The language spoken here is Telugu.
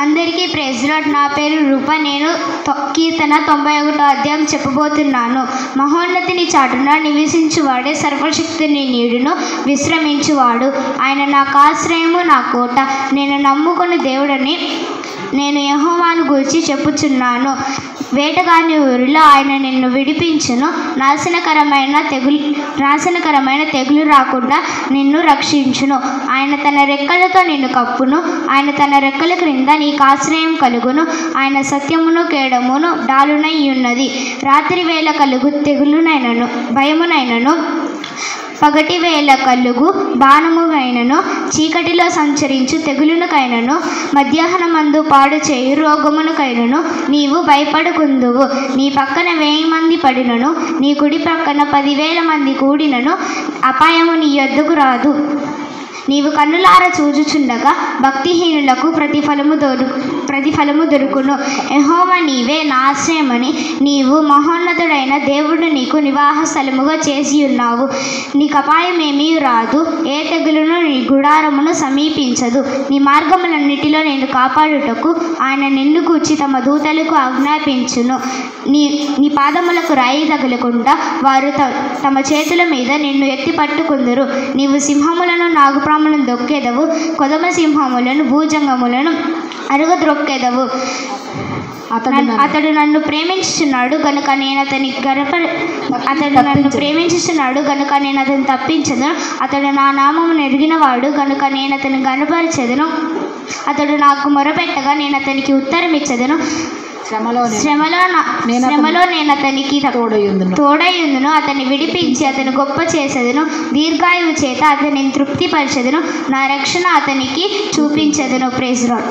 అందరికీ ప్రైజ్ లార్డ్. నా పేరు రూప. నేను కీర్తన 91వ అధ్యాయం చెప్పబోతున్నాను. మహోన్నతిని చాటున నివసించువాడే సర్వశక్తిని నీడును విశ్రమించువాడు. ఆయన నాకు ఆశ్రయము, నా కోట, నేను నమ్ముకుని దేవుడని నేను యెహోవాను గూర్చి చెప్పుచున్నాను. వేటగాని ఊరిలో ఆయన నిన్ను విడిపించును. నాశనకరమైన తెగులు రాకుండా నిన్ను రక్షించును. ఆయన తన రెక్కలతో నిన్ను కప్పును. ఆయన తన రెక్కల క్రింద నీకు ఆశ్రయం కలుగును. ఆయన సత్యమును కేడమును డాలునై ఉన్నది. రాత్రి వేళ కలుగు తెగులునైనను భయమునైనను, పగటి వేళ కలుగు బాణముకైనను, చీకటిలో సంచరించు తెగులునకైనను, మధ్యాహ్నమందు పాడు చేయు రోగమునకైనను నీవు భయపడకుందువు. నీ పక్కన 1000 మంది పడినను, నీ కుడి పక్కన 10,000 మంది కూడినను అపాయము నీ యొద్దకు రాదు. నీవు కన్నులార చూచుచుండగా భక్తిహీనులకు ప్రతిఫలము దొరుకును. యెహోవా నీవే నా ఆశ్రయమని నీవు మహోన్నతుడైన దేవుడు నీకు నివాస స్థలముగా చేసి ఉన్నావు. నీకు అపాయమేమీ రాదు, ఏ తెగులును నీ గుడారమును సమీపించదు. నీ మార్గములన్నిటిలో నేను కాపాడుటకు ఆయన నిన్ను గూర్చి తమ దూతలకు ఆజ్ఞాపించును. నీ పాదములకు రాయి తగలకుండా వారు తమ చేతుల మీద నిన్ను ఎత్తి పట్టుకుందురు. నీవు సింహములను, నాగుపాములను దొక్కెదవు, కొదమ సింహములను, భూజంగములను అరుగద్రొక్కెదవు. అతడు నన్ను ప్రేమించుచున్నాడు గనుక నేను అతన్ని తప్పించదును. అతడు నా నామమును ఎరిగినవాడు గనుక నేను అతన్ని గనపరచెదను. అతడు నాకు మొరపెట్టగా నేను అతనికి ఉత్తరం ఇచ్చెదను. శ్రమలో నేను అతనికి తోడయుందును. అతన్ని విడిపించి అతను గొప్ప చేసేదను. దీర్ఘాయువు చేత అతనిని తృప్తిపరచెదను. నా రక్షణ అతనికి చూపించెదను. Praise lord.